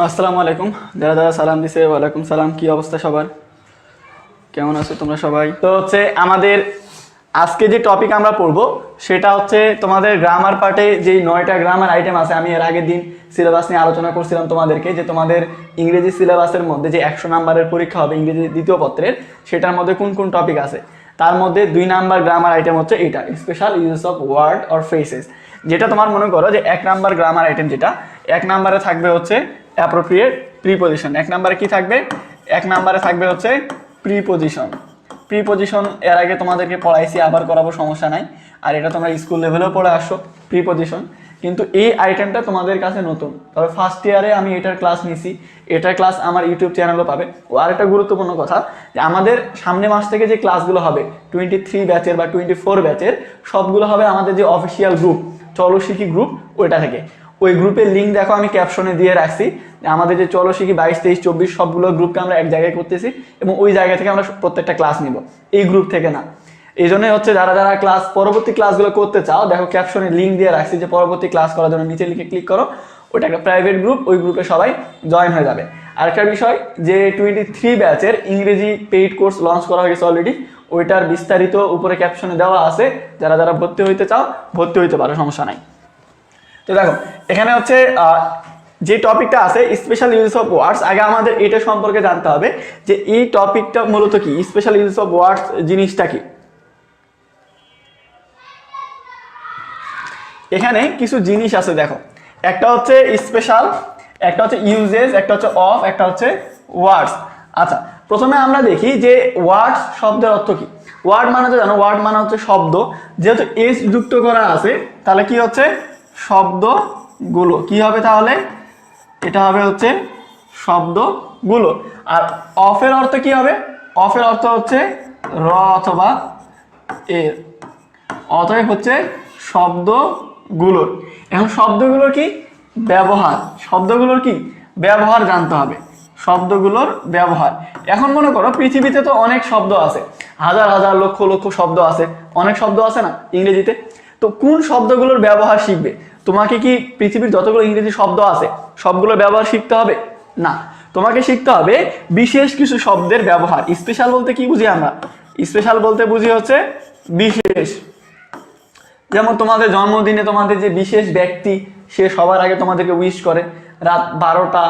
আসসালামু আলাইকুম। যারা যারা সালাম দিছে ওয়ালাইকুম সালাম। কি অবস্থা সবার, কেমন আছো তোমরা সবাই? তো হচ্ছে আমাদের আজকে যে টপিক আমরা পড়বো সেটা হচ্ছে তোমাদের গ্রামার পার্টে যেই 9টা গ্রামার আইটেম আছে। আমি এর আগের দিন সিলেবাস নিয়ে আলোচনা করছিলাম তোমাদেরকে যে তোমাদের ইংরেজি সিলেবাসের মধ্যে যে 100 নাম্বারের পরীক্ষা হবে ইংরেজি দ্বিতীয় পত্রের, সেটার মধ্যে কোন কোন টপিক আছে। তার মধ্যে 2 নাম্বার গ্রামার আইটেম হচ্ছে এইটা, special uses of word or phrases. যেটা তোমার মনে করো যে 1 নাম্বার গ্রামার আইটেম, যেটা 1 নাম্বারে থাকবে হচ্ছে অ্যাপ্রোপ্রিয়েট প্রিপোজিশন। 1 নাম্বারে কি থাকবে? 1 নাম্বারে থাকবে হচ্ছে প্রিপোজিশন। প্রিপোজিশন এর আগে তোমাদেরকে পড়াইছি, আবার করাবো, সমস্যা নাই। আর এটা তোমরা স্কুল লেভেলেও পড়ে আসছো প্রিপোজিশন, কিন্তু এই আইটেমটা তোমাদের কাছে নতুন। তবে ফার্স্ট ইয়ারে আমি এটার ক্লাস নিছি, এটার ক্লাস আমার ইউটিউব চ্যানেলও পাবে। ও আরেকটা গুরুত্বপূর্ণ কথা যে আমাদের সামনে মাস থেকে যে ক্লাসগুলো হবে 23 ব্যাচের বা 24 ব্যাচের, সবগুলো হবে আমাদের যে অফিসিয়াল গ্রুপ চলো শিখি গ্রুপ, ওইটা থেকে। ওই গ্রুপের লিঙ্ক দেখো আমি ক্যাপশনে দিয়ে রাখছি। আমাদের যে চলো শিখি 22, 23, 24 সবগুলো গ্রুপকে আমরা এক জায়গায় করতেছি এবং ওই জায়গা থেকে আমরা প্রত্যেকটা ক্লাস নিব, এই গ্রুপ থেকে না। এই জন্যই হচ্ছে যারা যারা ক্লাস পরবর্তী ক্লাসগুলো করতে চাও, দেখো ক্যাপশনে লিঙ্ক দিয়ে রাখছি যে পরবর্তী ক্লাস করার জন্য নিচে লিখে ক্লিক করো, ওটা একটা প্রাইভেট গ্রুপ, ওই গ্রুপে সবাই জয়েন হয়ে যাবে। আরেকটা বিষয় যে 23 ব্যাচের ইংরেজি পেইড কোর্স লঞ্চ করা হয়েছে অলরেডি, ওইটার বিস্তারিত উপরে ক্যাপশনে দেওয়া আছে। যারা যারা ভর্তি হইতে চাও ভর্তি হইতে পারো, সমস্যা নাই। তো দেখো এখানে হচ্ছে যে টপিকটা আছে স্পেশাল ইউজ অফ ওয়ার্ডস। আগে আমাদের এটা সম্পর্কে জানতে হবে যে এই টপিকটা মূলত কি, স্পেশাল ইউজ অফ ওয়ার্ডস জিনিসটা কি। এখানে কিছু জিনিস আছে দেখো, একটা হচ্ছে স্পেশাল, একটা হচ্ছে ইউজেস, একটা হচ্ছে অফ, একটা হচ্ছে ওয়ার্ডস। আচ্ছা, প্রথমে আমরা দেখি যে ওয়ার্ডস শব্দের অর্থ কি। ওয়ার্ড মানে তো জানো, ওয়ার্ড মানে হচ্ছে শব্দ। যেহেতু এস যুক্ত করা আছে তাহলে কি হচ্ছে শব্দগুলো। কি হবে তাহলে? এটা হবে হচ্ছে শব্দগুলো। আর অফের অর্থ কি হবে? অফের অর্থ হচ্ছে র অথবা এর, অতএব হচ্ছে শব্দগুলোর। এখন শব্দগুলোর কি ব্যবহার, শব্দগুলোর কি ব্যবহার জানতে হবে, শব্দগুলোর ব্যবহার। এখন মনে করো পৃথিবীতে তো অনেক শব্দ আছে, হাজার হাজার লক্ষ লক্ষ শব্দ আছে, অনেক শব্দ আছে না ইংরেজিতে। তো কোন শব্দগুলোর ব্যবহার শিখবে? তোমাকে কি পৃথিবীর যতগুলো ইংরেজি শব্দ আছে সবগুলোর ব্যবহার শিখতে হবে? না, তোমাকে শিখতে হবে বিশেষ কিছু শব্দের ব্যবহার। স্পেশাল বলতে কি বুঝি আমরা? স্পেশাল বলতে বুঝি হচ্ছে বিশেষ। যেমন তোমাদের জন্মদিনে তোমাদের যে বিশেষ ব্যক্তি, সে সবার আগে তোমাদেরকে উইশ করে রাত 12টা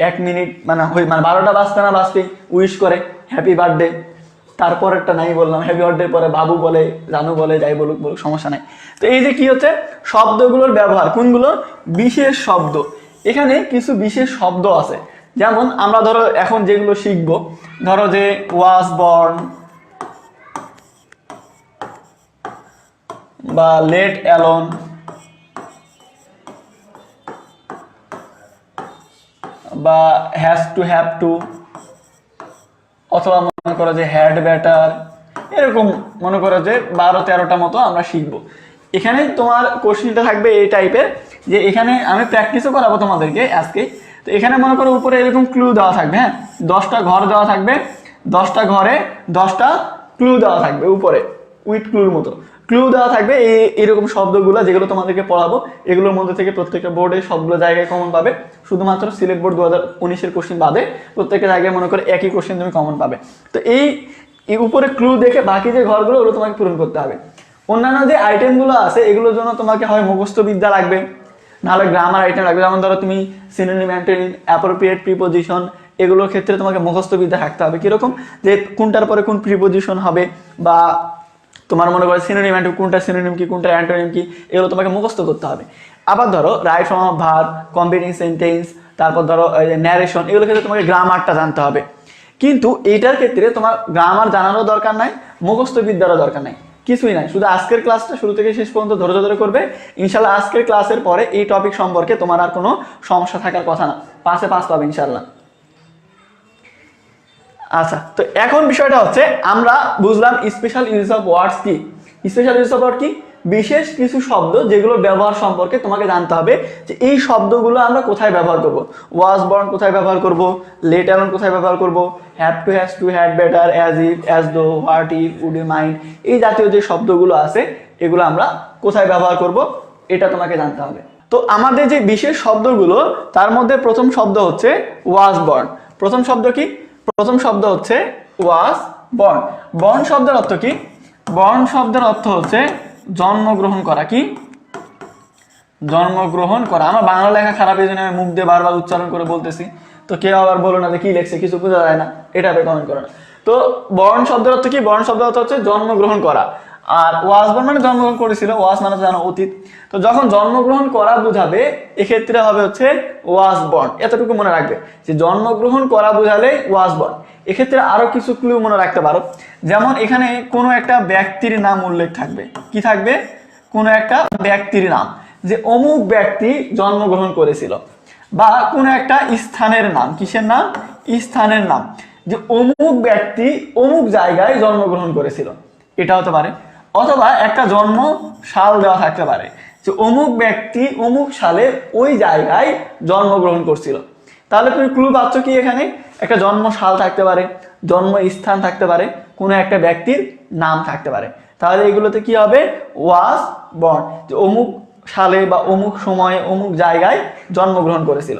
1 মিনিট, মানে 12টা বাজতে না বাজতেই উইশ করে হ্যাপি বার্থডে। তারপর একটা নাই বললাম, হ্যাপি বার্থডে পরে বাবু বলে, জানু বলে, যাই বলুক বলুক, সমস্যা নাই। তো এই যে কি হচ্ছে শব্দগুলোর ব্যবহার, কোনগুলো? বিশেষ শব্দ। এখানে কিছু বিশেষ শব্দ আছে, যেমন আমরা ধরো এখন যেগুলো শিখবো, ধরো যে ওয়াজ বর্ন বা লেট অ্যালোন বা হ্যাজ টু, হ্যাভ টু, অথবা মনে করো যে হ্যাড ব্যাটার, এরকম মনে করো যে 12-13টা মতো আমরা শিখবো। এখানে তোমার কোশ্চেনটা থাকবে এই টাইপের যে এখানে আমি প্র্যাকটিসও করাবো তোমাদেরকে আজকে। তো এখানে মনে করো উপরে এরকম ক্লু দেওয়া থাকবে, হ্যাঁ 10টা ঘর দেওয়া থাকবে, 10টা ঘরে 10টা ক্লু দেওয়া থাকবে উপরে, উইথ ক্লুর মতো ক্লু দেওয়া থাকবে। এরকম শব্দগুলো যেগুলো তোমাদেরকে পড়াবো, এগুলোর মধ্যে থেকে প্রত্যেকটা বোর্ডে সবগুলো জায়গায় কমন পাবে। শুধুমাত্র সিলেট বোর্ড 2019-এর কোশ্চেন বাদে প্রত্যেকটা জায়গায় মনে করে একই কোশ্চেন তুমি কমন পাবে। তো এই উপরে ক্লু দেখে বাকি যে ঘরগুলো ওগুলো তোমাকে পূরণ করতে হবে। অন্যান্য যে আইটেমগুলো আছে এগুলোর জন্য তোমাকে হয় মুখস্থ বিদ্যা লাগবে, নাহলে গ্রামার আইটেম লাগবে। যেমন ধরো তুমি সিনোনিম, অ্যান্টোনিম, অ্যাপ্রোপ্রিয়েট প্রিপোজিশন, এগুলোর ক্ষেত্রে তোমাকে মুখস্থ বিদ্যা থাকতে হবে। কিরকম? যে কোনটার পরে কোন প্রিপোজিশন হবে, বা তোমার মনে করো সিনোনিম অ্যান্টোনিম, কোনটা সিনোনিম কি, কোনটা অ্যান্টোনিম কি, এগুলো তোমাকে মুখস্থ করতে হবে। আবার ধরো right form of verb, completing sentence, তারপর ধরো ন্যারেশন, এগুলোর ক্ষেত্রে তোমাকে গ্রামারটা জানতে হবে। কিন্তু এইটার ক্ষেত্রে তোমার গ্রামার জানারও দরকার নাই, মুখস্থ বিদ্যারও দরকার নাই, কিছুই নাই। শুধু আজকের ক্লাসটা শুরু থেকে শেষ পর্যন্ত ধৈর্য ধরে করবে। ইনশাল্লাহ আজকের ক্লাসের পরে এই টপিক সম্পর্কে তোমার আর কোনো সমস্যা থাকার কথা না, 5-এ 5 পাবে ইনশাল্লাহ। আচ্ছা, তো এখন বিষয়টা হচ্ছে আমরা বুঝলাম স্পেশাল ইউজ অফ ওয়ার্ডস কি। স্পেশাল ইউজ অফ ওয়ার্ড কি? বিশেষ কিছু শব্দ যেগুলোর ব্যবহার সম্পর্কে তোমাকে জানতে হবে যে এই শব্দগুলো আমরা কোথায় ব্যবহার করব। ওয়াজ বর্ন কোথায় ব্যবহার করব, লেট অ্যালোন কোথায় ব্যবহার করব, have to, has to, had better, as if, as though, what if, would you mind, এই জাতীয় যে শব্দগুলো আছে এগুলো আমরা কোথায় ব্যবহার করব এটা তোমাকে জানতে হবে। তো আমাদের যে বিশেষ শব্দগুলো তার মধ্যে প্রথম শব্দ হচ্ছে ওয়াজ বর্ন। প্রথম শব্দ কি? প্রথম শব্দ হচ্ছে ওয়াজ বর্ন। বর্ন শব্দের অর্থ কি? বর্ন শব্দের অর্থ হচ্ছে জন্মগ্রহণ করা। কি? জন্মগ্রহণ করা। আমার বাংলা লেখা খারাপ, এই জন্য আমি মুখ দিয়ে বারবার উচ্চারণ করে বলতেছি। তো কেউ আবার বলো না যে কি লেখছে, কিছু বোঝা যায় না, এটা কমেন্ট করো না। তো বর্ন শব্দের অর্থ কি? বর্ন শব্দের অর্থ হচ্ছে জন্মগ্রহণ করা। আর ওয়াজ বর্ন মানে জন্মগ্রহণ করেছিল, ওয়াজ মানে জানো অতীত। তো যখন জন্মগ্রহণ করা বুঝাবে এক্ষেত্রে হবে হচ্ছে ওয়াজ বর্ন। এতটুকু মনে রাখবে যে জন্মগ্রহণ করা বুঝালে ওয়াজ বর্ন। এক্ষেত্রে আরো কিছু ক্লু মনে রাখতে পারো, যেমন এখানে কোনো একটা ব্যক্তির নাম উল্লেখ থাকবে। কি থাকবে? কোনো একটা ব্যক্তির নাম, যে অমুক ব্যক্তি জন্মগ্রহণ করেছিল, বা কোনো একটা স্থানের নাম। কিসের নাম? স্থানের নাম, যে অমুক ব্যক্তি অমুক জায়গায় জন্মগ্রহণ করেছিল, এটা হতে পারে। অথবা একটা জন্ম সাল দেওয়া থাকতে পারে, যে অমুক ব্যক্তি অমুক সালে ওই জায়গায় জন্মগ্রহণ করছিল। তাহলে তুমি ক্লু পাচ্ছ কি? এখানে একটা জন্ম সাল থাকতে পারে, জন্ম স্থান থাকতে পারে, কোনো একটা ব্যক্তির নাম থাকতে পারে। তাহলে এগুলোতে কি হবে? ওয়াজ বর্ন, যে অমুক সালে বা অমুক সময়ে অমুক জায়গায় জন্মগ্রহণ করেছিল।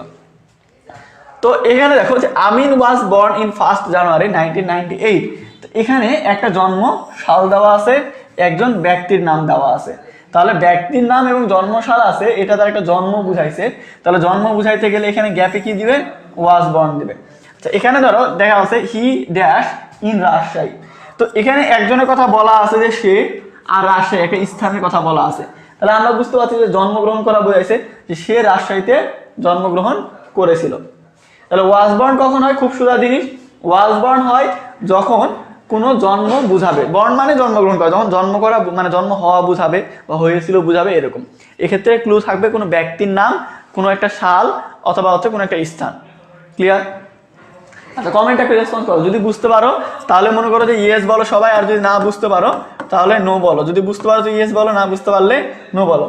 তো এখানে দেখো যে আমিন ওয়াজ বর্ন ইন 1 জানুয়ারি 1998। তো এখানে একটা জন্ম সাল দেওয়া আছে, একজন ব্যক্তির নাম দেওয়া আছে। তাহলে ব্যক্তির নাম এবং জন্মসাল আছে, এটা তার একটা জন্ম বুঝাইছে। তাহলে জন্ম বুঝাইতে গেলে এখানে গ্যাপে কি দিবে? ওয়াজ বর্ন দিবে। আচ্ছা, এখানে ধরো দেখা আছে হি ড্যাশ ইন রাজশাহী। তো এখানে একজনের কথা বলা আছে যে সে, আর রাজশাহী একটা স্থানের কথা বলা আছে। তাহলে আমরা বুঝতে পারছি যে জন্মগ্রহণ করা বোঝাইছে যে সে রাজশাহীতে জন্মগ্রহণ করেছিল। তাহলে ওয়াজ বর্ন কখন হয়? খুব সোজা জিনিস। ওয়াজ বর্ন হয় যখন কোনো জন্ম বুঝাবে। বর্ন মানে জন্মগ্রহণ করা, যখন জন্ম করা মানে জন্ম হওয়া বুঝাবে বা হয়েছিল বুঝাবে, এরকম। এক্ষেত্রে ক্লু থাকবে কোনো ব্যক্তির নাম, কোনো একটা সাল, অথবা হচ্ছে কোনো একটা স্থান। ক্লিয়ার? আচ্ছা, কমেন্টে একটা রেসপন্স করো। যদি বুঝতে পারো তাহলে মনে করো যে ইয়েস বলো সবাই, আর যদি না বুঝতে পারো তাহলে নো বলো। যদি বুঝতে পারো তো ইয়েস বলো, না বুঝতে পারলে নো বলো।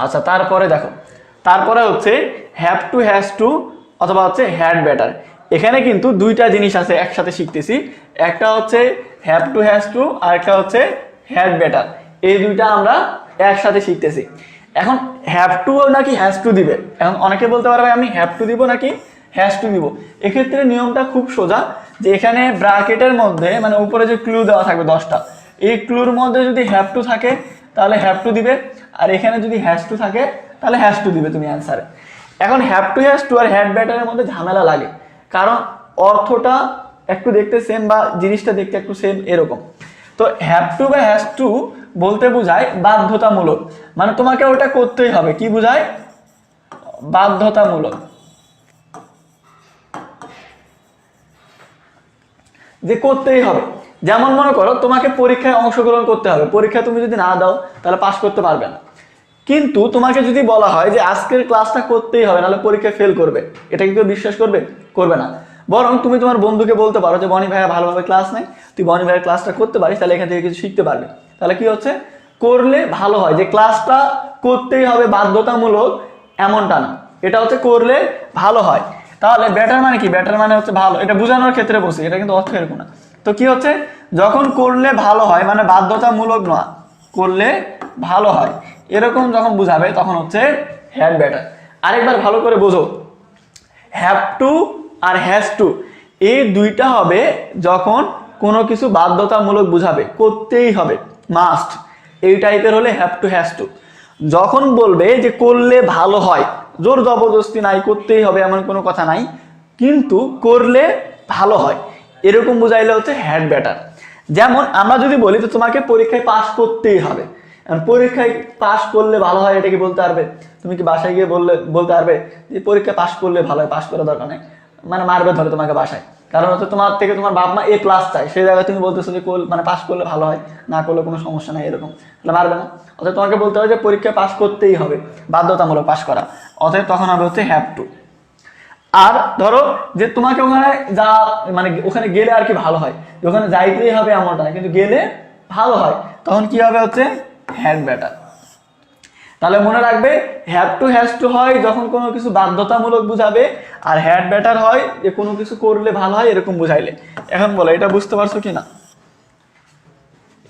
আচ্ছা, তারপরে দেখো, তারপরে হচ্ছে হ্যাভ টু, হ্যাজ টু, অথবা হচ্ছে হ্যাড বেটার। এখানে কিন্তু দুইটা জিনিস আছে একসাথে শিখতেছি। একটা হচ্ছে হ্যাভ টু, হ্যাজ টু, আর একটা হচ্ছে হ্যাড বেটার। এই দুইটা আমরা একসাথে শিখতেছি। এখন হ্যাভ টু নাকি হ্যাজ টু দিবে? এখন অনেকে বলতে পারবে আমি হ্যাভ টু দিব নাকি হ্যাজ টু দিব। এক্ষেত্রে নিয়মটা খুব সোজা, যে এখানে ব্র্যাকেটের মধ্যে মানে উপরে যে ক্লু দেওয়া থাকবে 10টা, এই ক্লুর মধ্যে যদি হ্যাভ টু থাকে তাহলে হ্যাভ টু দিবে, আর এখানে যদি হ্যাজ টু থাকে তাহলে হ্যাজ টু দিবে তুমি অ্যান্সারে। এখন হ্যাভ টু, হ্যাজ টু আর হ্যাড বেটারের মধ্যে ঝামেলা লাগে, কারণ অর্থটা একটু দেখতে সেম বা জিনিসটা দেখতে একটু সেম এরকম। তো হ্যাভ টু বা হ্যাজ টু বলতে বোঝায় বাধ্যতামূলক, মানে তোমাকে ওটা করতেই হবে। কি বোঝায়? বাধ্যতামূলক, যে করতেই হবে। যেমন মনে করো তোমাকে পরীক্ষায় অংশগ্রহণ করতে হবে, পরীক্ষা তুমি যদি না দাও তাহলে পাস করতে পারবে না। কিন্তু তোমাকে যদি বলা হয় যে আজকের ক্লাসটা করতেই হবে নাহলে পরীক্ষায় ফেল করবে, এটা কি কেউ বিশ্বাস করবে? করবে না। বরং তুমি তোমার বন্ধুকে বলতে পারো যে বনি ভাইয়া ভালোভাবে ক্লাস নেই, তুই বনি ভাইয়ের ক্লাসটা করতে পারিস, তাহলে এখান থেকে কিছু শিখতে পারবে। তাহলে কি হচ্ছে? করলে ভালো হয়, যে ক্লাসটা করতেই হবে বাধ্যতামূলক এমনটা না, এটা হচ্ছে করলে ভালো হয়। তাহলে বেটার মানে কি? বেটার মানে হচ্ছে ভালো, এটা বোঝানোর ক্ষেত্রে বসে, এটা কিন্তু অর্থ এরকম না। তো কি হচ্ছে? যখন করলে ভালো হয় মানে বাধ্যতামূলক নয়, করলে ভালো হয় এরকম যখন বুঝাবে তখন হচ্ছে হ্যাড বেটার। আরেকবার ভালো করে বোঝো, হ্যাভ টু আর হ্যাজ টু এই দুইটা হবে যখন কোনো কিছু বাধ্যতামূলক বুঝাবে, করতেই হবে, মাস্ট, এই টাইপের হলে হ্যাভ টু, হ্যাজ টু। যখন বলবে যে করলে ভালো হয়, জোর জবরদস্তি নাই, করতেই হবে এমন কোনো কথা নাই, কিন্তু করলে ভালো হয় এরকম বুঝাইলে হচ্ছে হ্যাড বেটার। যেমন আমরা যদি বলি তো তোমাকে পরীক্ষায় পাস করতেই হবে, পরীক্ষায় পাস করলে ভালো হয়, এটা কি বলতে পারবে? তুমি কি বাসায় গিয়ে বলতে পারবে যে পরীক্ষা পাস করলে ভালো হয়? পাস করার দরকার নেই, মানে মারবে ধরে তোমাকে বাসায়, কারণ হচ্ছে তোমার থেকে তোমার বাপ মা A+ চাই, সেই জায়গায় তুমি বলতেছো যে মানে পাস করলে ভালো হয়, না করলে কোনো সমস্যা নাই, এরকম, তাহলে মারবে না। অতএব তোমাকে বলতে হবে যে পরীক্ষায় পাস করতেই হবে, বাধ্যতামূলক পাস করা, অতএব তখন হবে হচ্ছে হ্যাভ টু। আর ধরো যে তোমাকে ওখানে যা মানে ওখানে গেলে আর কি ভালো হয়, ওখানে যাইতেই হবে এমনটা না, কিন্তু গেলে ভালো হয়, তখন কি হবে? হচ্ছে হ্যাড বেটার। তাহলে মনে রাখবে হ্যাভ টু, হ্যাজ টু হয় যখন কোনো কিছু বাধ্যতামূলক বুঝাবে, আর হ্যাড বেটার হয় যে কোনো কিছু করলে ভালো হয় এরকম বুঝাইলে। এখন বলো এটা বুঝতে পারছো কি না?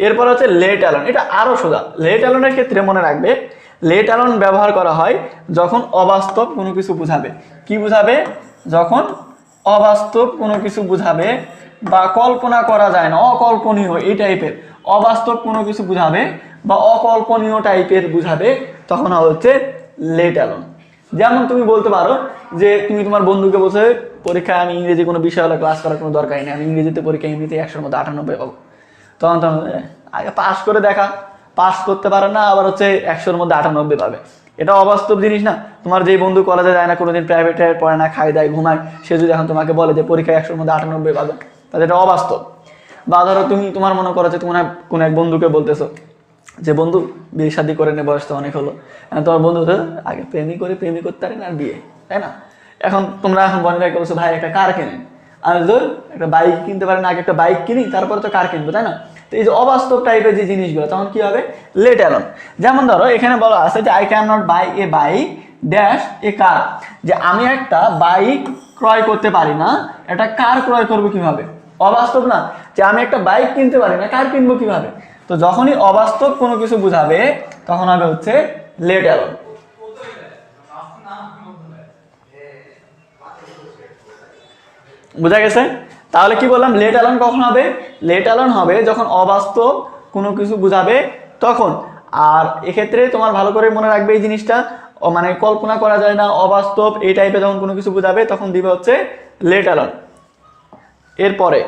এরপর হচ্ছে লেট অ্যালোন, এটা আরো সোজা। লেট অ্যালোনের ক্ষেত্রে মনে রাখবে লেট অ্যালোন ব্যবহার করা হয় যখন অবাস্তব কোনো কিছু বোঝাবে। কি বোঝাবে? যখন অবাস্তব কোনো কিছু বোঝাবে বা কল্পনা করা যায় না, অকল্পনীয় এই টাইপের অবাস্তব কোনো কিছু বোঝাবে বা অকল্পনীয় টাইপের বোঝাবে, তখন হচ্ছে লেট অ্যালোন। যেমন তুমি বলতে পারো যে তুমি তোমার বন্ধুকে বলছো পরীক্ষায় আমি ইংরেজি কোনো বিষয় হলে ক্লাস করার কোনো দরকারই নেই, আমি ইংরেজিতে পরীক্ষা এমনিতে 100-র মধ্যে 98 পাবো। তখন আগে পাস করে দেখা, পাস করতে পারে না, আবার হচ্ছে 100-র মধ্যে 98 পাবে। এটা অবাস্তব জিনিস না? তোমার যে বন্ধু কলেজে যায় না, কোনোদিন প্রাইভেটে পড়ে না, খায় দায় ঘুমায়, সে যদি এখন তোমাকে বলে যে পরীক্ষায় 100-র মধ্যে 98 পাবে, তাহলে এটা অবাস্তব। বা ধরো তুমি তোমার মনে করো যে তোমার কোনো এক বন্ধুকে বলতেছো যে বন্ধু বিয়ে শাদী করে নে, বয়স তো অনেক হলো, তোমার বন্ধু তো আগে প্রেমিক করতে পারে না আর বিয়ে, তাই না? এখন তোমরা এখন বনে ভাই বলছো ভাই একটা কার কেনেন, আর ধর একটা বাইক কিনতে পারেন, আগে একটা বাইক কিনি তারপরে তো কার কিনবো, তাই না? তো এই যে অবাস্তব টাইপের যে জিনিসগুলো, তখন কি হবে? Let alone. যেমন ধরো এখানে বলা আছে যে I can not buy a bike dash a car, যে আমি একটা বাইক ক্রয় করতে পারি না, একটা কার ক্রয় করবো কিভাবে? অবাস্তব না? যে আমি একটা বাইক কিনতে পারি না, কার কিনবো কিভাবে? তো যখনই অবাস্তব কোনো কিছু বুঝাবে তখন হবে হচ্ছে লেট অ্যালোন। বুঝা গেছে? তাহলে কি বললাম, লেট অ্যালোন কখন হবে? লেট অ্যালোন হবে যখন অবাস্তব কোনো কিছু বুঝাবে তখন। আর এক্ষেত্রে তোমার ভালো করে মনে রাখবে এই জিনিসটা, মানে কল্পনা করা যায় না, অবাস্তব এই টাইপের যখন কোনো কিছু বুঝাবে তখন দিবে হচ্ছে লেট অ্যালোন। এরপরে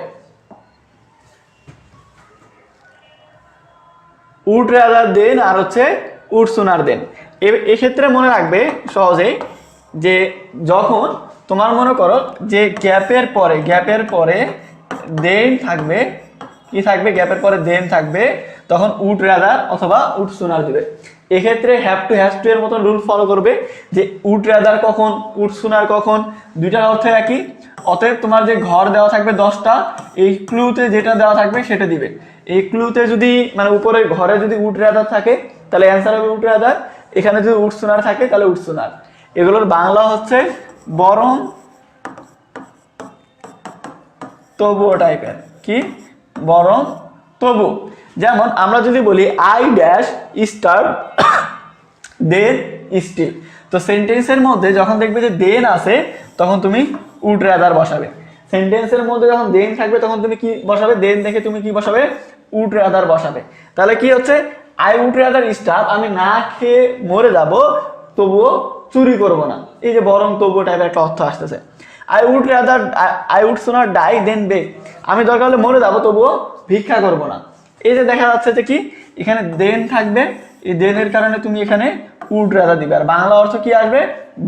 উড রাদার দেন আর হচ্ছে উড সুনার দেন। এক্ষেত্রে মনে রাখবে সহজেই যে যখন তোমার মনে করো যে গ্যাপের পরে দেন থাকবে, কি থাকবে? গ্যাপের পরে দেন থাকবে, তখন উড রাদার অথবা উড সুনার দিবে। এক্ষেত্রে হ্যাভ টু হ্যাজ টু এর মতন রুল ফলো করবে যে উড রাদার কখন, উড সুনার কখন, দুইটার অর্থ একই। অতএব তোমার যে ঘর দেওয়া থাকবে 10টা, এই ক্লুতে যেটা দেওয়া থাকবে সেটা দিবে। এই ক্লুতে যদি মানে উপরে ঘরে যদি উড রাদার থাকে তাহলে অ্যান্সার হবে উড রাদার, এখানে যদি উড সুনার থাকে তাহলে উড সুনার। এগুলোর বাংলা হচ্ছে বরং তবুও টাইপের। কি? বরং তবু। যেমন আমরা যদি বলি I dash start then still, তো সেন্টেন্সের মধ্যে যখন দেখবে যে দেন আছে তখন তুমি উড রাদার বসাবে। সেন্টেন্সের মধ্যে যখন দেন থাকবে তখন তুমি কি বসাবে? দেন দেখে তুমি কি বসাবে? উড রাদার বসাবে। তাহলে কি হচ্ছে? আই উড রাদার স্টার্ভ, আমি না খেয়ে মরে যাব তবুও চুরি করব না। এই যে বরং তবুও টাইপের একটা অর্থ আসতেছে। আই উড সোনার ডাই দেন বেগ, আমি দরকার হলে মরে যাবো তবুও ভিক্ষা করব না। এই যে দেখা যাচ্ছে যে কি এখানে দেন থাকবে, এই দেনের কারণে তুমি এখানে উড রাদার দিবে। আর বাংলা অর্থ কি আসবে?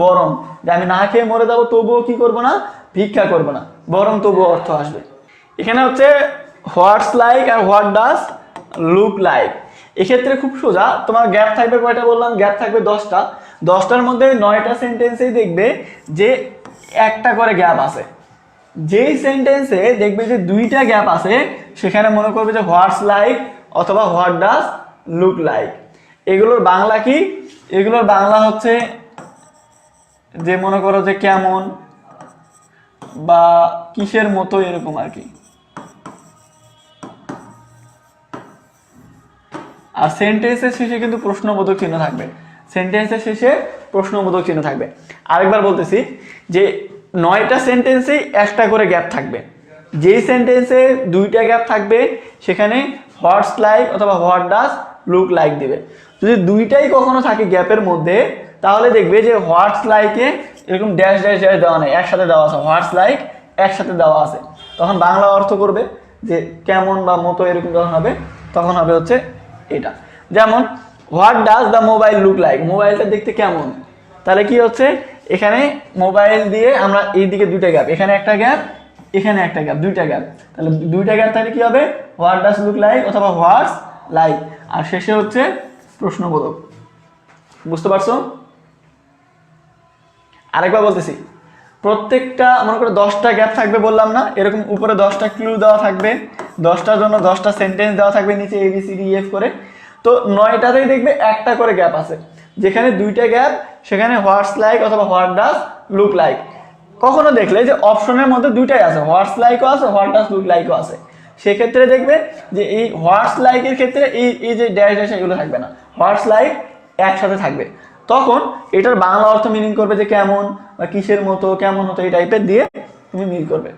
বরং, যে আমি না খেয়ে মরে যাবো তবুও কি করব না? ভিক্ষা করব না, বরং তবুও অর্থ আসবে। এখানে হচ্ছে হোয়াটস লাইক আর হোয়াট ডাজ লুক লাইক। এক্ষেত্রে খুব সোজা, তোমার গ্যাপ থাকবে কয়টা বললাম? গ্যাপ থাকবে 10টা। 10টার মধ্যে 9টা সেন্টেন্সেই দেখবে যে একটা করে গ্যাপ আছে। যেই সেন্টেন্সে দেখবে যে 2টা গ্যাপ আছে সেখানে মনে করবে যে হোয়াটস লাইক অথবা হোয়াট ডাজ লুক লাইক। এগুলোর বাংলা কি? এগুলোর বাংলা হচ্ছে যে মনে করো যে কেমন বা কিসের মতো, এরকম আর কি। আর সেন্টেন্সের শেষে কিন্তু প্রশ্নবোধক চিহ্ন থাকবে, সেন্টেন্সের শেষে প্রশ্নবোধক চিহ্ন থাকবে। আরেকবার বলতেছি যে 9টা সেন্টেন্সেই একটা করে গ্যাপ থাকবে। যেই সেন্টেন্সে 2টা গ্যাপ থাকবে সেখানে হোয়াটস লাইক অথবা হোয়াট ডাজ লুক লাইক দিবে। যদি 2টাই কখনো থাকে গ্যাপের মধ্যে তাহলে দেখবে যে হোয়াটস লাইকে এরকম ড্যাশ ড্যাশ ড্যাশ দেওয়া নেই, একসাথে দেওয়া আছে, হোয়াটস লাইক একসাথে দেওয়া আছে। তখন বাংলা অর্থ করবে যে কেমন বা মতো, এরকম যখন হবে তখন হবে হচ্ছে এটা। যেমন what does the mobile look like, মোবাইলটা দেখতে কেমন। তাহলে কি হচ্ছে? এখানে মোবাইল দিয়ে আমরা এই দিকে 2টা গ্যাপ, এখানে একটা গ্যাপ, এখানে একটা গ্যাপ, 2টা গ্যাপ, তাহলে 2টা গ্যাপ তাহলে কি হবে? হোয়াট ডাজ লুক লাইক অথবা হোয়াটস লাইক, আর শেষে হচ্ছে প্রশ্নবোধক। বুঝতে পারছো? আরেকবার বলতেছি, প্রত্যেকটা মনে করো 10টা গ্যাপ থাকবে বললাম না, এরকম উপরে 10টা ক্লু দেওয়া থাকবে, 10টার জন্য 10টা সেন্টেন্স দেওয়া থাকবে নিচে ABCDEF করে। তো 9টাতেই দেখবে একটা করে গ্যাপ আছে, যেখানে 2টা গ্যাপ সেখানে হোয়াটস লাইক অথবা হোয়াট ডাজ লুক লাইক। কখনো দেখলে যে অপশনের মধ্যে 2টাই আছে, হোয়াটস লাইকও আছে, হোয়াট ডাজ লুক লাইকও আছে, সেক্ষেত্রে দেখবে যে এই হোয়াটস লাইকের ক্ষেত্রে এই যে ড্যাশ ড্যাশ এগুলো থাকবে না, হোয়াটস লাইক একসাথে থাকবে, তখন এটার বাংলা অর্থ মিনিং করবে যে কেমন বা কিসের মতো, কেমন হতো, এই টাইপের দিয়ে তুমি মিল করবে।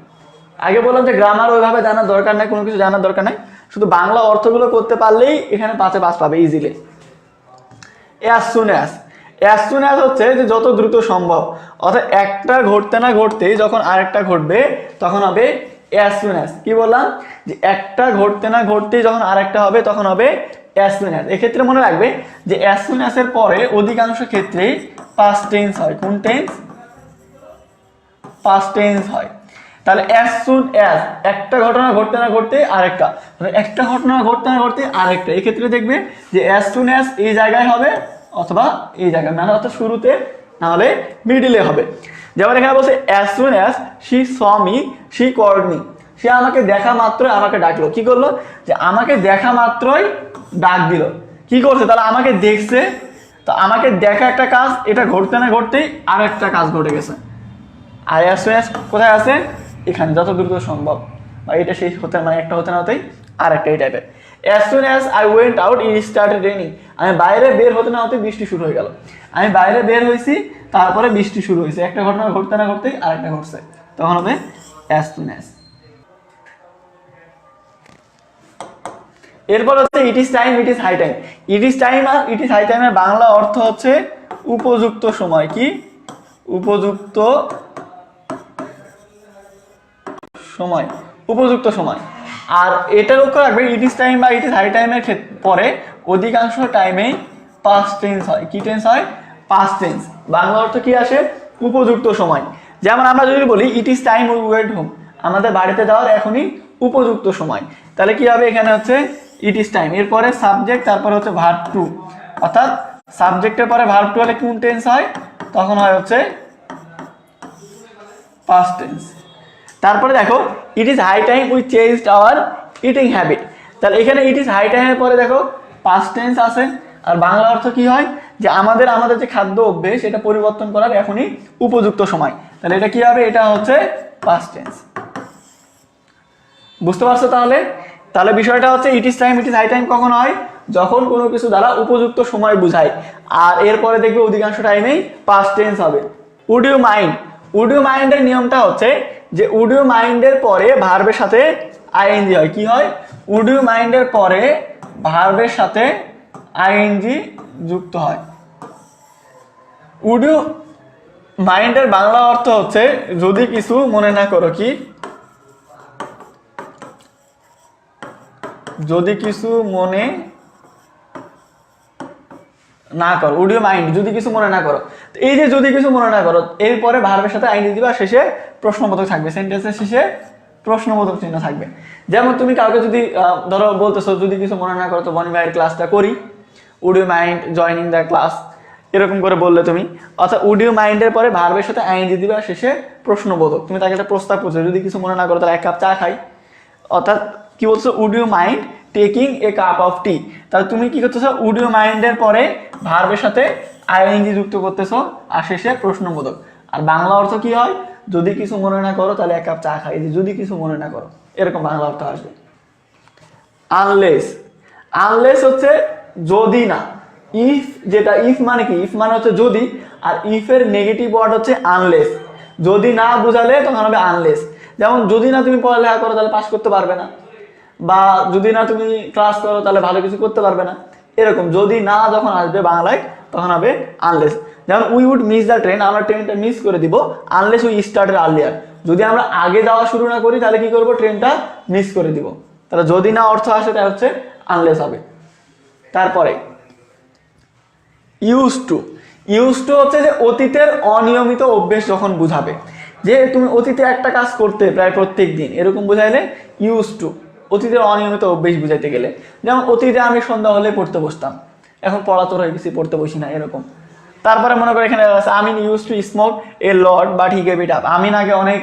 আগে বললাম যে গ্রামার ওইভাবে জানার দরকার নাই, কোনো কিছু জানার দরকার নাই, শুধু বাংলা অর্থগুলো করতে পারলেই এখানে 5-এ 5 পাবে ইজিলি। অ্যাজ সুন অ্যাজ হচ্ছে যে যত দ্রুত সম্ভব, অর্থাৎ একটা ঘটতে না ঘটতেই যখন আরেকটা ঘটবে তখন হবে অ্যাজ সুন অ্যাজ। কি বললাম, যে একটা ঘটতে না ঘটতেই যখন আরেকটা হবে তখন হবে অ্যাজ সুন অ্যাজ। এক্ষেত্রে মনে রাখবে যে অ্যাজ সুন অ্যাজ এর পরে অধিকাংশ ক্ষেত্রেই পাস্ট টেন্স হয়। কোন টেন্স? পাস্ট টেন্স হয়। তাহলে অ্যাজ সুন অ্যাজ, একটা ঘটনা ঘটতে না ঘটতে আরেকটা, একটা ঘটনা ঘটতে না ঘটতে আরেকটা, এক্ষেত্রে দেখবে যে অ্যাজ সুন অ্যাজ এই জায়গায় হবে অথবা এই জায়গায়, মানে অর্থাৎ শুরুতে না হলে মিডিলে হবে। যেমন এখানে বলছে as soon as she saw me she called me, সে আমাকে দেখা মাত্রই আমাকে ডাকলো। কি করলো? যে আমাকে দেখা মাত্রই ডাক দিল। কি করছে? তাহলে আমাকে দেখছে, তো আমাকে দেখা একটা কাজ, এটা ঘটতে না ঘটতেই আরেকটা কাজ ঘটে গেছে। আর অ্যাজ সুন অ্যাজ কোথায় আছে? এখানে, যত দ্রুত সম্ভব, বা এটা শেষ হতে, মানে একটা হতে না হতেই আরেকটা, এই টাইপের। As soon as I went out it started raining, আমি বাইরে বের হতে না হতে বৃষ্টি শুরু হয়ে গেল। আমি বাইরে বের হয়েছি, তারপরে বৃষ্টি শুরু হয়েছে, একটা ঘটনা ঘটতে না ঘটতেই আরেকটা ঘটছে, তখন হবে অ্যাজ সুন অ্যাজ। এরপর হচ্ছে it is time, it is high time. It is time আর ইট ইজ হাই টাইমের বাংলা অর্থ হচ্ছে উপযুক্ত সময়। কি? উপযুক্ত সময়, উপযুক্ত সময়। আর এটা লক্ষ্য রাখবে, ইট ইজ টাইম বা ইট ইজ হাই টাইমের পরে অধিকাংশ টাইমেই পাস্ট টেন্স হয়। কি টেন্স হয়? Past tense. বাংলা অর্থ কি আসে? উপযুক্ত সময়। যেমন আমরা যদি বলি ইট is time we went home, আমাদের বাড়িতে যাওয়ার এখনই উপযুক্ত সময়, তাহলে কি হবে? এখানে হচ্ছে ইট ইজ টাইম, এরপরে সাবজেক্ট, তারপরে হচ্ছে ভার্ব টু, অর্থাৎ সাবজেক্টের পরে ভার্ব টু হলে কোন টেন্স হয়? তখন হয় হচ্ছে পাস্ট টেন্স। তারপরে দেখো it is high time we changed our eating habit, তাহলে এখানে ইট ইজ হাই টাইমের পরে দেখো পাস্ট টেন্স আছে, আর বাংলা অর্থ কি হয়? যে আমাদের যে খাদ্য অভ্যেস এটা পরিবর্তন করার এখনই উপযুক্ত সময়, তাহলে এটা কি হবে? এটা হচ্ছে পাস্ট টেন্স। বুঝতে পারছো? তাহলে তাহলে বিষয়টা হচ্ছে it is time, it is high time কখন হয়? যখন কোনো কিছু দ্বারা উপযুক্ত সময় বোঝায়, আর এরপরে দেখবে অধিকাংশ টাইমেই পাস্ট টেন্স হবে। Would you mind, would you মাইন্ডের নিয়মটা হচ্ছে যে উড ইউ মাইন্ডের পরে ভার্বের সাথে আইএনজি হয়। কি হয়? উড ইউ মাইন্ডের পরে ভার্বের সাথে আইএনজি যুক্ত হয়। উড ইউ মাইন্ডের বাংলা অর্থ হচ্ছে যদি কিছু মনে না করো। কি? যদি কিছু মনে না করো, উড ইউ মাইন্ড, যদি কিছু মনে না করো। এই যে যদি কিছু মনে না করো, এরপরে ভার্বের সাথে আইএনজি দিবা, শেষে প্রশ্নবোধক থাকবে, সেন্টেন্সের শেষে প্রশ্নবোধক চিহ্ন থাকবে। যেমন তুমি কাউকে যদি ধরো বলতেছো যদি কিছু মনে না করো তো বনি ভাইয়ের ক্লাসটা করি, would you mind joining the class, এরকম করে বললে তুমি, অর্থাৎ উড ইউ মাইন্ডের পরে ভার্বের সাথে আইএনজি দিবা, শেষে প্রশ্নবোধক। তুমি তাকে একটা প্রস্তাব করছো, যদি কিছু মনে না করো তাহলে 1 কাপ চা খাই, অর্থাৎ কি বলছো? Would you mind taking a cup of tea, তাহলে তুমি কি করতেছো? উড ইউ মাইন্ডের পরে ভার্বের সাথে আইএনজি যুক্ত করতেছো, আর শেষে প্রশ্নবোধক। আর বাংলা অর্থ কি হয়? যদি কিছু মনে না করো তাহলে 1 কাপ চা খাই, যদি কিছু মনে না করো, এরকম বাংলা অর্থ আসবে। আনলেস, আনলেস হচ্ছে যদি না। ইফ, যেটা ইফ মানে কি? ইফ মানে হচ্ছে যদি, আর ইফের নেগেটিভ ওয়ার্ড হচ্ছে আনলেস। যদি না বুঝালে তখন হবে আনলেস। যেমন যদি না তুমি পড়ালেখা করো তাহলে পাস করতে পারবে না, বা যদি না তুমি ক্লাস করো তাহলে ভালো কিছু করতে পারবে না, এরকম যদি না যখন আসবে বাংলায় তখন হবে আনলেস। যেমন we would miss the train, আমরা ট্রেনটা মিস করে দিব, আনলেস উই স্টার্টেড আর্লিয়ার, যদি আমরা আগে যাওয়া শুরু না করি তাহলে কি করব? ট্রেনটা মিস করে দিব। তাহলে যদি না অর্থ আসে তাহলে হচ্ছে আনলেস হবে। তারপরে ইউজ টু, ইউজ টু হচ্ছে যে অতীতের অনিয়মিত অভ্যেস যখন বুঝাবে, যে তুমি অতীতে একটা কাজ করতে প্রায় প্রত্যেক দিন, এরকম বুঝাইলে ইউজ টু। অতীতের অনিয়মিত অভ্যেস বুঝাইতে গেলে, যেমন অতীতে আমি সন্ধ্যা হলে পড়তে বসতাম, এখন পড়াতোর হয়ে গেছি, পড়তে বসি না, এরকম। তারপরে মনে করে এখানে আছে Amin used to smoke a lot but he gave it up, Amin আগে অনেক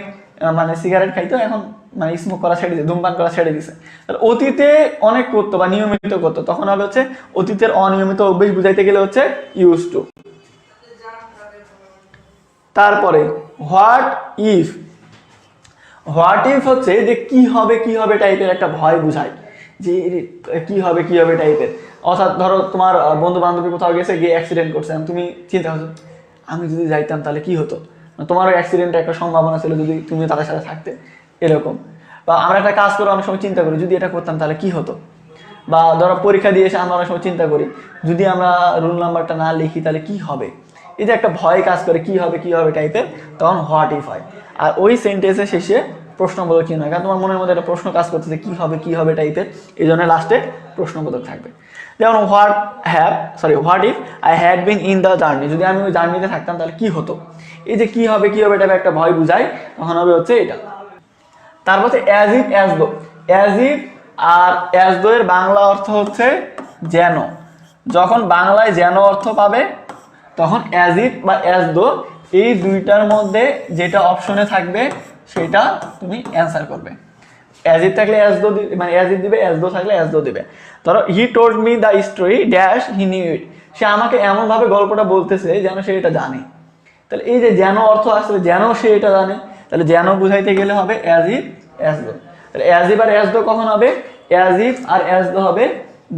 মানে সিগারেট খাইতো, এখন মানে স্মোক করা ছেড়ে দিয়েছে, ধূমপান করা ছেড়ে দিয়েছে। অতীতে অনেক করতো বা নিয়মিত করতো, তখন হবে হচ্ছে অতীতের অনিয়মিত অভ্যেস বুঝাইতে গেলে হচ্ছে ইউজ টু। তারপরে হোয়াট ইফ, হোয়াট ইফ হচ্ছে যে কি হবে কি হবে টাইপের একটা ভয় বুঝায়, যে কি হবে টাইপের। অর্থাৎ ধরো তোমার বন্ধু বান্ধবী কোথাও গেছে, গিয়ে অ্যাক্সিডেন্ট করছে, তুমি চিন্তা করছো আমি যদি যাইতাম তাহলে কি হতো, তোমারও অ্যাক্সিডেন্টের একটা সম্ভাবনা ছিল যদি তুমি তাদের সাথে থাকতে, এরকম। বা আমরা একটা কাজ করে অনেক সময় চিন্তা করি যদি এটা করতাম তাহলে কি হতো। বা ধরো পরীক্ষা দিয়ে এসে আমরা অনেক সময় চিন্তা করি যদি আমরা রোল নাম্বারটা না লিখি তাহলে কি হবে, এই যে একটা ভয় কাজ করে কি হবে টাইপের, তখন হোয়াট ইফ হয়। আর ওই সেন্টেন্সের শেষে প্রশ্নবোধক চিহ্ন হয়, কারণ তোমার মনের মধ্যে একটা প্রশ্ন কাজ করতেছে কি হবে টাইপের, এই জন্য লাস্টে প্রশ্নবোধক থাকবে। যেমন what if I had been in the journey, যদি আমি ওই জার্নিতে থাকতাম তাহলে কি হতো, এই যে কি হবে টাইপের একটা ভয় বুঝায়, তখন হবে হচ্ছে এটা। তারপর হচ্ছে as if R as though এর বাংলা অর্থ হচ্ছে যেন। যখন বাংলায় যেন অর্থ পাবে তখন অ্যাজ ইফ বা অ্যাজ দো এই দুইটার মধ্যে যেটা অপশনে থাকবে সেটা তুমি অ্যান্সার করবে। অ্যাজ ইফ থাকলে অ্যাজ দো মানে অ্যাজ ইফ দিবে, অ্যাজ দো থাকলে অ্যাজ দো দিবে। ধরো he told me the story dash he knew it, সে আমাকে এমনভাবে গল্পটা বলতেছে যেন সে এটা জানে। তাহলে এই যে যেন অর্থ আসলে যেন সে এটা জানে, তাহলে যেন বুঝাইতে গেলে হবে অ্যাজ ইফ অ্যাজ দো। তাহলে as if R as though কখন হবে, as if R as though হবে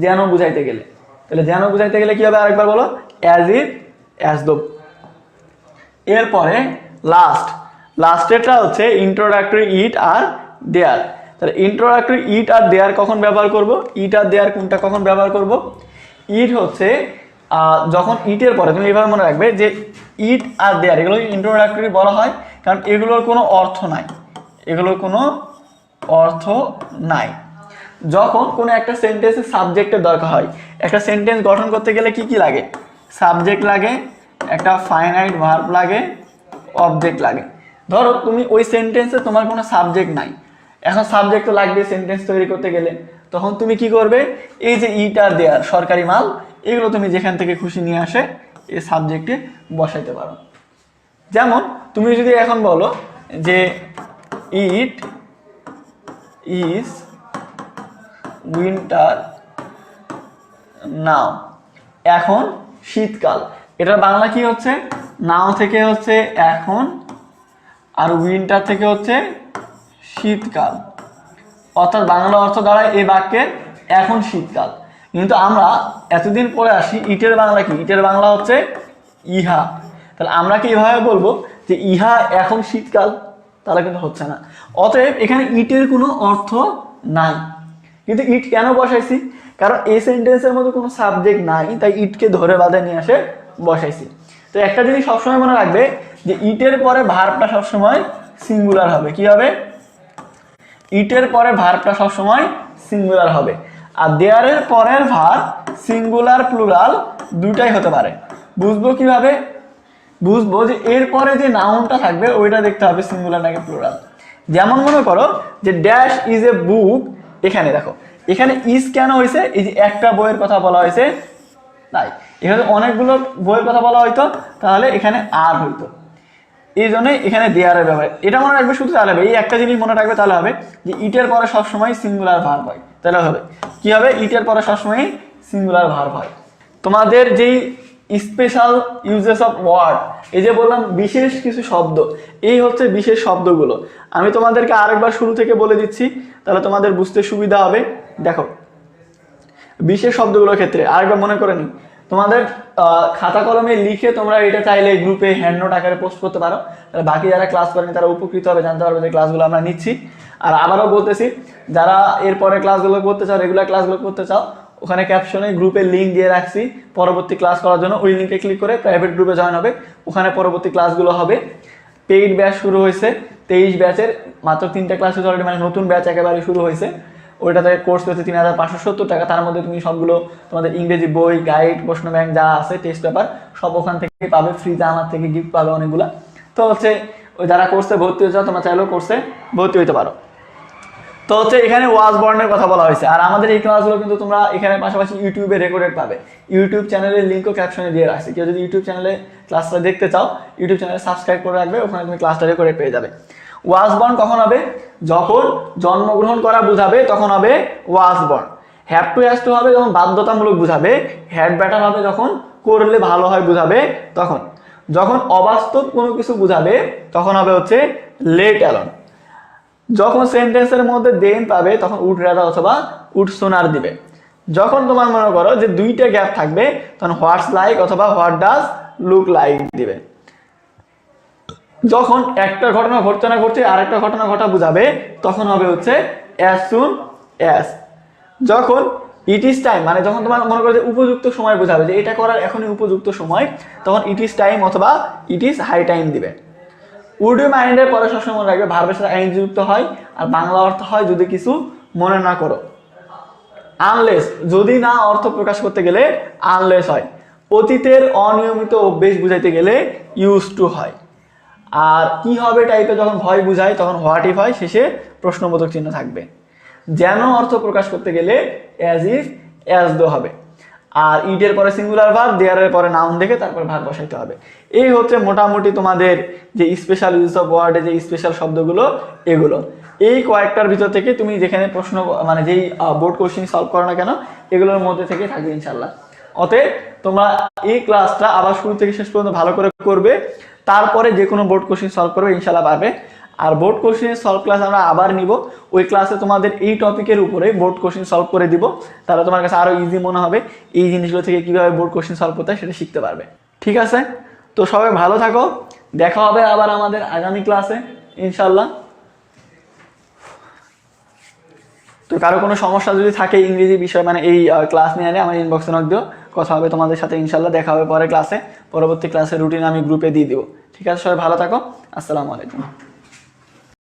যেন বুঝাইতে গেলে। তাহলে যেন বুঝাইতে গেলে কি হবে আরেকবার বলো, অ্যাজ ইফ অ্যাজ দো। এরপরে লাস্টেরটা হচ্ছে ইন্ট্রোডাক্টরি ইট আর দেয়ার। তাহলে ইন্ট্রোডাক্টরি ইট আর দেয়ার কখন ব্যবহার করব, ইট আর দেয়ার কোনটা কখন ব্যবহার করব। ইট হচ্ছে যখন ইটের পরে, তুমি এইভাবে মনে রাখবে যে ইট আর দেয়ার এগুলো ইন্ট্রোডাক্টরি বলা হয় কারণ এগুলোর কোনো অর্থ নাই। যখন কোনো একটা সেন্টেন্সের সাবজেক্টের দরকার হয়, একটা সেন্টেন্স গঠন করতে গেলে কি কি লাগে, সাবজেক্ট লাগে, একটা ফাইনাইট ভার্ব লাগে, অবজেক্ট লাগে। ধরো তুমি ওই সেন্টেন্সে তোমার কোনো সাবজেক্ট নাই, এখন সাবজেক্ট তো লাগবে সেন্টেন্স তৈরি করতে গেলে, তখন তুমি কি করবে, এই যে ইট আর দেয়ার সরকারি মাল এগুলো তুমি যেখান থেকে খুশি নিয়ে আসে এই সাবজেক্টে বসাইতে পারো। যেমন তুমি যদি এখন বলো যে ইট ইজ উইন্টার নাও, এখন শীতকাল, এটার বাংলা কি হচ্ছে, নাও থেকে হচ্ছে এখন আর উইন্টার থেকে হচ্ছে শীতকাল, অর্থাৎ বাংলা অর্থ দাঁড়ায় এই বাক্যের এখন শীতকাল। কিন্তু আমরা এতদিন পরে আসি ইটের বাংলা কি, ইটের বাংলা হচ্ছে ইহা। তাহলে আমরা কি এভাবে বলবো যে ইহা এখন শীতকাল, তাহলে কিন্তু হচ্ছে না। অতএব এখানে ইটের কোনো অর্থ নাই, কিন্তু ইট কেন বসাইছি, কারণ এই সেন্টেন্সের মধ্যে কোনো সাবজেক্ট নাই, তাই ইটকে ধরে বাঁধে নিয়ে আসে বসাইছি। তো একটা জিনিস সবসময় মনে রাখবে যে ইটের পরে ভার্বটা সবসময় সিঙ্গুলার হবে। কি হবে, ইটের পরে ভার্বটা সবসময় সিঙ্গুলার হবে। আর দেয়ারের পরের ভার্ব সিঙ্গুলার প্লুরাল দুটাই হতে পারে। বুঝবো কিভাবে, বুঝবো যে এরপরে যে নাউনটা থাকবে ওইটা দেখতে হবে সিঙ্গুলার নাকি প্লুরাল। যেমন মনে করো যে ড্যাশ ইজ এ বুক, এখানে দেখো এখানে ইজ কেন হয়েছে, এই যে একটা বইয়ের কথা বলা হয়েছে তাই, এখানে অনেকগুলো বইয়ের কথা বলা হয়তো তাহলে এখানে আর হইতো, এই জন্য এখানে দেয়ারের ব্যবহার। এটা মনে রাখবে শুধু তাহলে হবে, এই একটা জিনিস মনে রাখবে তাহলে হবে যে ইটের পরে সবসময় সিঙ্গুলার ভার্ব হয়, তাহলে হবে কি হবে, ইটের পরে সবসময় সিঙ্গুলার ভার্ব হয়। তোমাদের যেই স্পেশাল ইউজেস অফ ওয়ার্ড, এই যে বললাম বিশেষ কিছু শব্দ, এই হচ্ছে বিশেষ শব্দগুলো। আমি তোমাদেরকে আরেকবার শুরু থেকে বলে দিচ্ছি তাহলে তোমাদের বুঝতে সুবিধা হবে। দেখো বিশেষ শব্দগুলোর ক্ষেত্রে আরেকবার মনে করে নিই, তোমাদের খাতা কলমে লিখে তোমরা এটা চাইলে গ্রুপে হ্যান্ড নোট আকারে পোস্ট করতে পারো, তাহলে বাকি যারা ক্লাস করেনি তারা উপকৃত হবে, জানতে পারবে যে ক্লাসগুলো আমরা নিচ্ছি। আর আবারও বলতেছি, যারা এরপরে ক্লাসগুলো করতে চাও, রেগুলার ক্লাসগুলো করতে চাও, ওখানে ক্যাপশনে গ্রুপের লিঙ্ক দিয়ে রাখছি পরবর্তী ক্লাস করার জন্য, ওই লিঙ্কে ক্লিক করে প্রাইভেট গ্রুপে জয়েন হবে, ওখানে পরবর্তী ক্লাসগুলো হবে। পেইড ব্যাচ শুরু হয়েছে 23 ব্যাচের, মাত্র 3টা ক্লাস হয়েছে অলরেডি, মানে নতুন ব্যাচ একেবারে শুরু হয়েছে। ওইটাতে কোর্স হচ্ছে 3570 টাকা, তার মধ্যে তুমি সবগুলো তোমাদের ইংরেজি বই, গাইড, প্রশ্ন ব্যাংক যা আছে, টেস্ট পেপার সব ওখান থেকে পাবে ফ্রিতে, আমার থেকে গিফট পাবে অনেকগুলো। তো হচ্ছে ওই যারা কোর্সে ভর্তি হয়ে যাও তোমরা চাইলেও কোর্সে ভর্তি হইতে পারো। তো হচ্ছে এখানে ওয়াজ বর্ণের কথা বলা হয়েছে। আর আমাদের এই ক্লাসগুলো কিন্তু তোমরা এখানে পাশাপাশি ইউটিউবে রেকর্ডেড পাবে, ইউটিউব চ্যানেলের লিঙ্কও ক্যাপশনে দিয়ে রাখছি, কেউ যদি ইউটিউব চ্যানেলে ক্লাসটা দেখতে চাও ইউটিউব চ্যানেলে সাবস্ক্রাইব করে রাখবে, ওখানে তুমি ক্লাসটা রেকর্ডেড পেয়ে যাবে। ওয়াজ বর্ণ কখন হবে, যখন জন্মগ্রহণ করা বুঝাবে তখন হবে ওয়াজ বর্ণ। হ্যাভ টু হ্যাজ টু হবে যখন বাধ্যতামূলক বুঝাবে, হ্যাড ব্যাটার হবে যখন করলে ভালো হয় বুঝাবে তখন, যখন অবাস্তব কোনো কিছু বুঝাবে তখন হবে হচ্ছে লেট অ্যালোন, যখন সেন্টেন্সের মধ্যে দেন পাবে তখন উড রাদা অথবা উড সোনার দিবে, যখন তোমার মনে করো যে দুইটা গ্যাপ থাকবে তখন হোয়াটস লাইক অথবা হোয়াট ডাজ লুক লাইক দিবে। যখন একটা ঘটনা ঘটতে না ঘটতে আরেকটা ঘটনা ঘটা বুঝাবে তখন হবে হচ্ছে অ্যাজ সুন অ্যাজ। যখন ইট ইজ টাইম মানে যখন তোমার মনে করো যে উপযুক্ত সময় বোঝাবে যে এটা করার এখনই উপযুক্ত সময়, তখন ইট ইজ টাইম অথবা ইট ইজ হাই টাইম দিবে। উড ইউ মাইন্ডের পরে সবসময় মনে রাখবে ভার্বের সাথে আইএনজি যুক্ত হয়, আর বাংলা অর্থ হয় যদি কিছু মনে না করো। আনলেস যদি না অর্থ প্রকাশ করতে গেলে আনলেস হয়। অতীতের অনিয়মিত অভ্যেস বুঝাইতে গেলে ইউজ টু হয়। আর কি হবে টাইপে যখন ভয় বুঝায় তখন হোয়াট ইফ হয়, শেষে প্রশ্নবোধক চিহ্ন থাকবে। যেন অর্থ প্রকাশ করতে গেলে অ্যাজ ইফ অ্যাজ দো হবে। আর ইটের পরে সিঙ্গুলার ভার্ব, দেয়ারের পরে নাউন দেখে তারপর ভার্ব বসাইতে হবে। এই হচ্ছে মোটামুটি তোমাদের যে স্পেশাল ইউজ অফ ওয়ার্ডে যে স্পেশাল শব্দগুলো এগুলো। এই কয়েকটার ভিতর থেকে তুমি যেখানে প্রশ্ন মানে যেই বোর্ড কোশ্চেন সলভ করো না কেন এগুলোর মধ্যে থেকে থাকবে ইনশাল্লাহ। অতএব তোমরা এই ক্লাসটা আবার শুরু থেকে শেষ পর্যন্ত ভালো করে করবে, তারপরে যে কোনো বোর্ড কোশ্চেন সলভ করবে ইনশাল্লাহ পারবে। আর বোর্ড কোশ্চেন সলভ ক্লাস আমরা আবার নিব, ওই ক্লাসে তোমাদের এই টপিকের উপরে বোর্ড কোশ্চেন সলভ করে দিব, তাহলে তোমার কাছে আরও ইজি মনে হবে। এই জিনিসগুলো থেকে কীভাবে বোর্ড কোশ্চেন সলভ করতে হয় সেটা শিখতে পারবে। ঠিক আছে, তো সবাই ভালো থাকো, দেখা হবে আবার আমাদের আগামী ক্লাসে ইনশাল্লাহ। তো কারো কোনো সমস্যা যদি থাকে ইংরেজি বিষয় মানে এই ক্লাস নিয়ে আনে আমার ইনবক্সে নক দিও, কথা হবে তোমাদের সাথে ইনশাল্লাহ। দেখা হবে পরে ক্লাসে, পরবর্তী ক্লাসের রুটিন আমি গ্রুপে দিয়ে দিব। ঠিক আছে, সবাই ভালো থাকো, আসসালামু আলাইকুম।